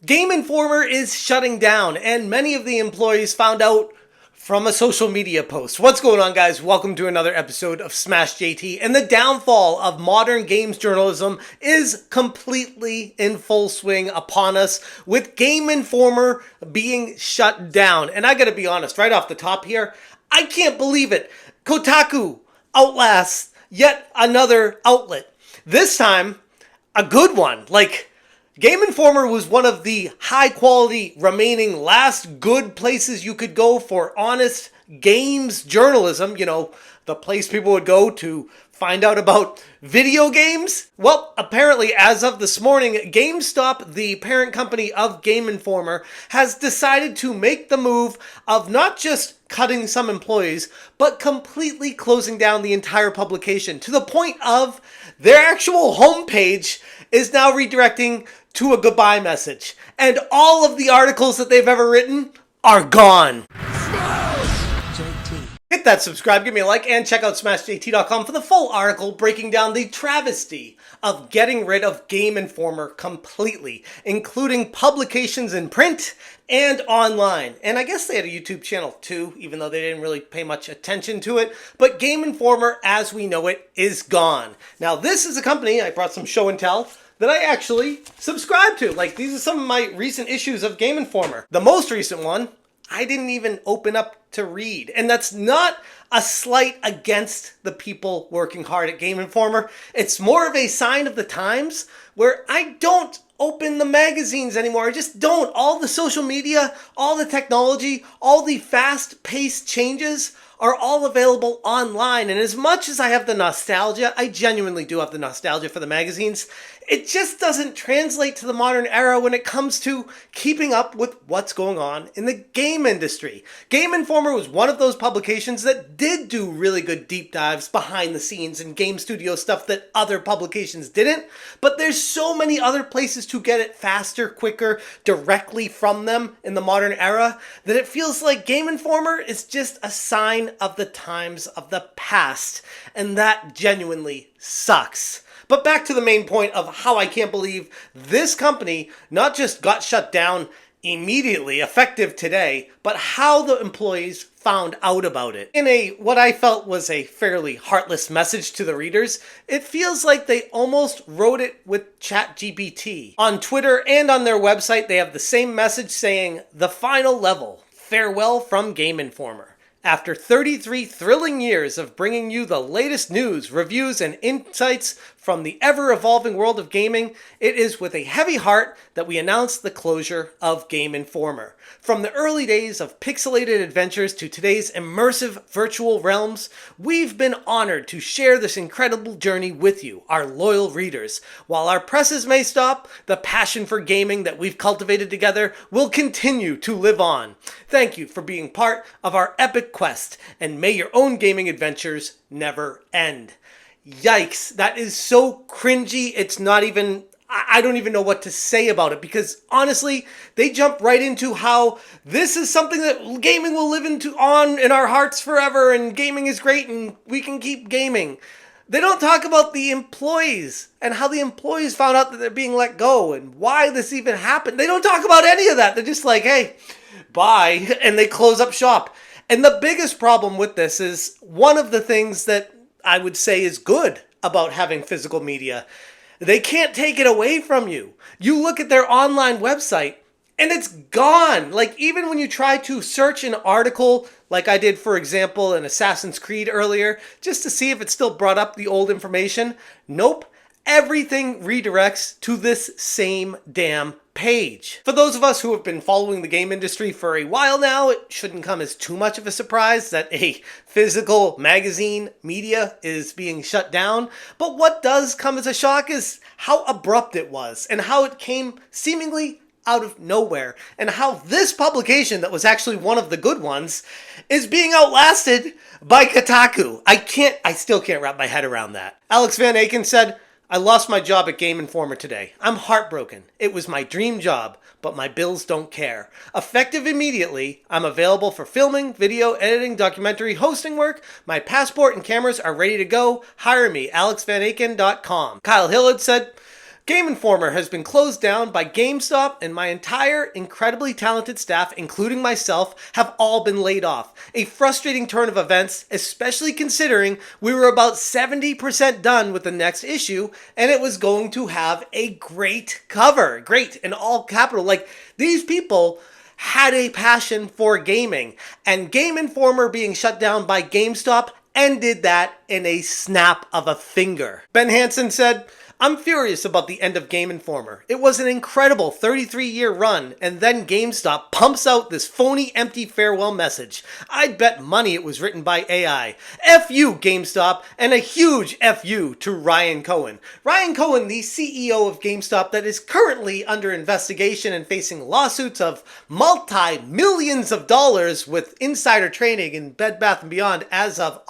Game Informer is shutting down, and many of the employees found out from a social media post. What's going on, guys? Welcome to another episode of Smash JT. And the downfall of modern games journalism is completely in full swing upon us, with Game Informer being shut down. And I gotta be honest, right off the top here, I can't believe it. Kotaku outlasts yet another outlet. This time, a good one. Game Informer was one of the high-quality remaining last good places you could go for honest games journalism. You know, the place people would go to find out about video games. Well, apparently, as of this morning, GameStop, the parent company of Game Informer, has decided to make the move of not just cutting some employees, but completely closing down the entire publication, to the point of their actual homepage is now redirecting to a goodbye message. And all of the articles that they've ever written are gone. Hit that subscribe, give me a like, and check out SmashJT.com for the full article breaking down the travesty of getting rid of Game Informer completely, including publications in print and online. And I guess they had a YouTube channel too, even though they didn't really pay much attention to it. But Game Informer, as we know it, is gone. Now, this is a company, I brought some show and tell, that I actually subscribe to. These are some of my recent issues of Game Informer. The most recent one, I didn't even open up to read. And that's not a slight against the people working hard at Game Informer. It's more of a sign of the times where I don't open the magazines anymore. I just don't. All the social media, all the technology, all the fast-paced changes are all available online. And as much as I have the nostalgia, I genuinely do have the nostalgia for the magazines, it just doesn't translate to the modern era when it comes to keeping up with what's going on in the game industry. Game Informer was one of those publications that did do really good deep dives behind the scenes and game studio stuff that other publications didn't, but there's so many other places to get it faster, quicker, directly from them in the modern era that it feels like Game Informer is just a sign of the times of the past, and that genuinely sucks. But back to the main point of how I can't believe this company not just got shut down immediately, effective today, but how the employees found out about it. In what I felt was a fairly heartless message to the readers, it feels like they almost wrote it with ChatGPT. On Twitter and on their website, they have the same message saying, "The final level. Farewell from Game Informer. After 33 thrilling years of bringing you the latest news, reviews, and insights from the ever-evolving world of gaming, it is with a heavy heart that we announce the closure of Game Informer. From the early days of pixelated adventures to today's immersive virtual realms, we've been honored to share this incredible journey with you, our loyal readers. While our presses may stop, the passion for gaming that we've cultivated together will continue to live on. Thank you for being part of our epic quest, and may your own gaming adventures never end." Yikes, that is so cringy. It's not even, I don't even know what to say about it, because honestly, they jump right into how this is something that gaming will live on in our hearts forever, and gaming is great and we can keep gaming. They don't talk about the employees and how the employees found out that they're being let go and why this even happened. They don't talk about any of that. They're just like, hey, bye, and they close up shop. And the biggest problem with this is one of the things that I would say is good about having physical media. They can't take it away from you. You look at their online website and it's gone. Even when you try to search an article, like I did, for example, in Assassin's Creed earlier, just to see if it still brought up the old information, nope. Everything redirects to this same damn page. For those of us who have been following the game industry for a while now, it shouldn't come as too much of a surprise that a physical magazine media is being shut down. But what does come as a shock is how abrupt it was and how it came seemingly out of nowhere, and how this publication that was actually one of the good ones is being outlasted by Kotaku. I still can't wrap my head around that. Alex Van Aken said, "I lost my job at Game Informer today. I'm heartbroken. It was my dream job, but my bills don't care. Effective immediately, I'm available for filming, video, editing, documentary, hosting work. My passport and cameras are ready to go. Hire me, alexvanaken.com. Kyle Hillard said, Game Informer has been closed down by GameStop, and my entire incredibly talented staff, including myself, have all been laid off. A frustrating turn of events, especially considering we were about 70% done with the next issue, and it was going to have a great cover. Great, in all capital. Like, these people had a passion for gaming, and Game Informer being shut down by GameStop ended that in a snap of a finger. Ben Hansen said, "I'm furious about the end of Game Informer. It was an incredible 33-year run, and then GameStop pumps out this phony, empty farewell message. I'd bet money it was written by AI. F you, GameStop, and a huge F you to Ryan Cohen." Ryan Cohen, the CEO of GameStop that is currently under investigation and facing lawsuits of multi-millions of dollars with insider trading in Bed Bath & Beyond as of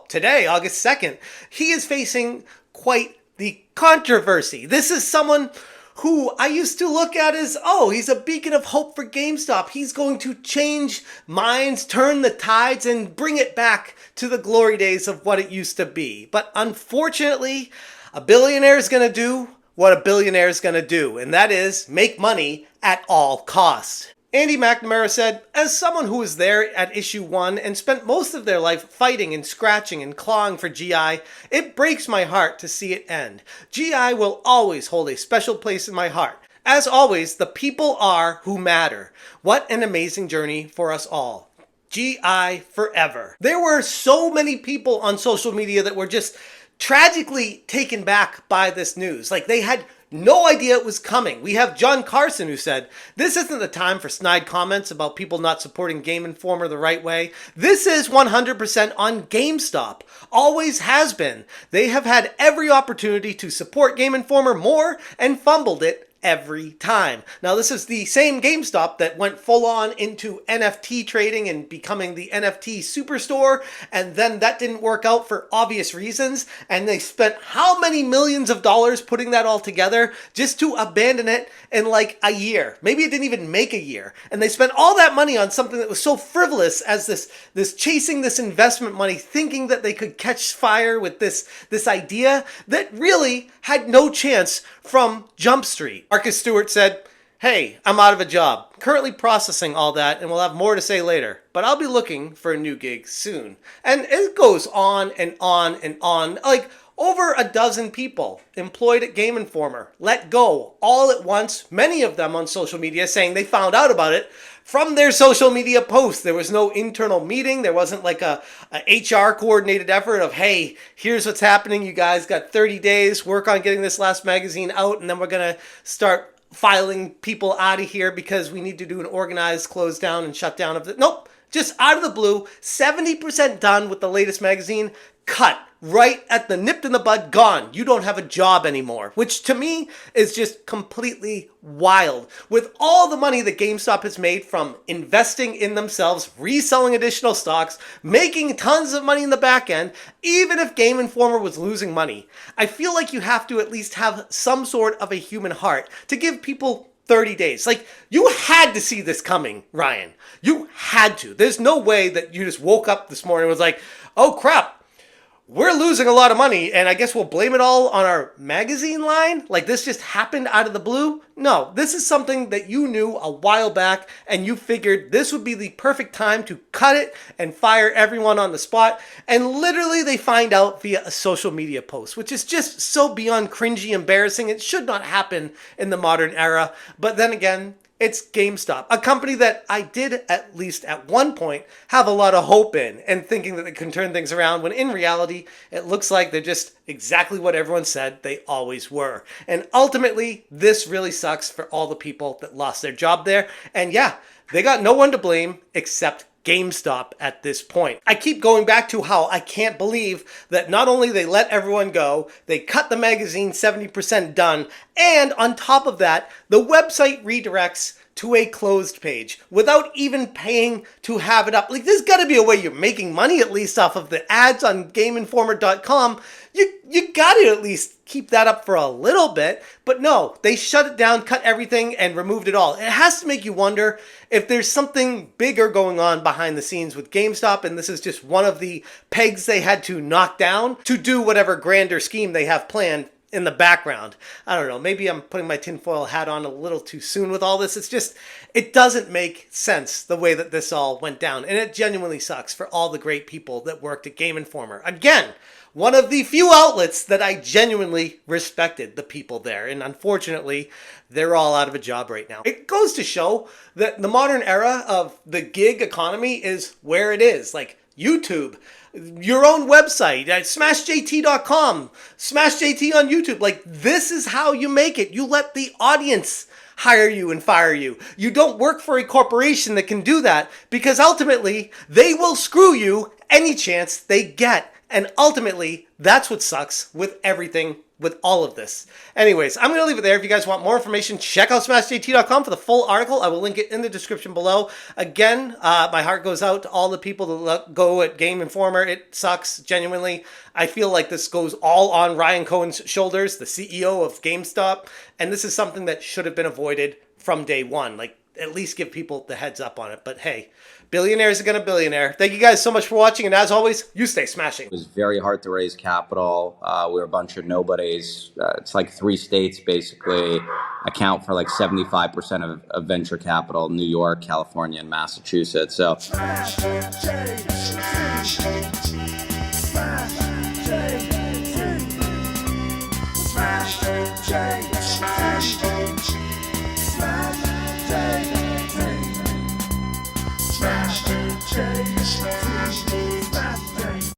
today, August 2nd. He is facing quite the controversy. This is someone who I used to look at as, he's a beacon of hope for GameStop. He's going to change minds, turn the tides, and bring it back to the glory days of what it used to be. But unfortunately, a billionaire is going to do what a billionaire is going to do, and that is make money at all costs. Andy McNamara said, "As someone who was there at issue 1 and spent most of their life fighting and scratching and clawing for GI, it breaks my heart to see it end. GI will always hold a special place in my heart. As always, the people are who matter. What an amazing journey for us all. GI forever." There were so many people on social media that were just tragically taken back by this news. Like, they had no idea it was coming. We have John Carson who said, "This isn't the time for snide comments about people not supporting Game Informer the right way. This is 100% on GameStop. Always has been. They have had every opportunity to support Game Informer more and fumbled it every time." Now, this is the same GameStop that went full on into NFT trading and becoming the NFT superstore, and then that didn't work out for obvious reasons, and they spent how many millions of dollars putting that all together just to abandon it in like a year. Maybe it didn't even make a year, and they spent all that money on something that was so frivolous as this chasing this investment money, thinking that they could catch fire with this idea that really had no chance from Jump Street. Marcus Stewart said, "Hey, I'm out of a job. Currently processing all that, and we'll have more to say later. But I'll be looking for a new gig soon." And it goes on and on and on. Like, over a dozen people employed at Game Informer let go all at once, many of them on social media saying they found out about it from their social media posts. There was no internal meeting. There wasn't like a HR coordinated effort of, "Hey, here's what's happening. You guys got 30 days. Work on getting this last magazine out, and then we're going to start filing people out of here because we need to do an organized close down and shut down of the..." Nope. Just out of the blue, 70% done with the latest magazine, cut right at the nipped in the bud, gone. You don't have a job anymore, which to me is just completely wild. With all the money that GameStop has made from investing in themselves, reselling additional stocks, making tons of money in the back end, even if Game Informer was losing money, I feel like you have to at least have some sort of a human heart to give people 30 days. Like, you had to see this coming, Ryan. You had to. There's no way that you just woke up this morning and was like, "Oh crap, we're losing a lot of money, and I guess we'll blame it all on our magazine line." Like, this just happened out of the blue? No, this is something that you knew a while back, and you figured this would be the perfect time to cut it and fire everyone on the spot. And literally they find out via a social media post, which is just so beyond cringy embarrassing. It should not happen in the modern era. But then again, it's GameStop, a company that I did, at least at one point, have a lot of hope in and thinking that they can turn things around, when in reality, it looks like they're just exactly what everyone said they always were. And ultimately, this really sucks for all the people that lost their job there. And yeah, they got no one to blame except GameStop at this point. I keep going back to how I can't believe that not only they let everyone go, they cut the magazine 70% done, and on top of that, the website redirects to a closed page without even paying to have it up. Like, there's got to be a way you're making money at least off of the ads on GameInformer.com. You got to at least keep that up for a little bit. But no, they shut it down, cut everything, and removed it all. It has to make you wonder if there's something bigger going on behind the scenes with GameStop, and this is just one of the pegs they had to knock down to do whatever grander scheme they have planned in the background. I don't know, maybe I'm putting my tinfoil hat on a little too soon with all this. It's just, it doesn't make sense the way that this all went down. And it genuinely sucks for all the great people that worked at Game Informer. Again, one of the few outlets that I genuinely respected the people there. And unfortunately, they're all out of a job right now. It goes to show that the modern era of the gig economy is where it is. Like YouTube, your own website at smashjt.com, smashjt on YouTube. Like, this is how you make it. You let the audience hire you and fire you. You don't work for a corporation that can do that, because ultimately they will screw you any chance they get. And ultimately, that's what sucks with everything, with all of this. Anyways, I'm going to leave it there. If you guys want more information, check out smashjt.com for the full article. I will link it in the description below. Again, my heart goes out to all the people that let go at Game Informer. It sucks, genuinely. I feel like this goes all on Ryan Cohen's shoulders, the CEO of GameStop. And this is something that should have been avoided from day one. Like, at least give people the heads up on it. But hey, billionaires are gonna billionaire. Thank you guys so much for watching, and as always, you stay smashing. It was very hard to raise capital. We were a bunch of nobodies. It's like 3 states basically account for like 75% of venture capital: New York, California, and Massachusetts. So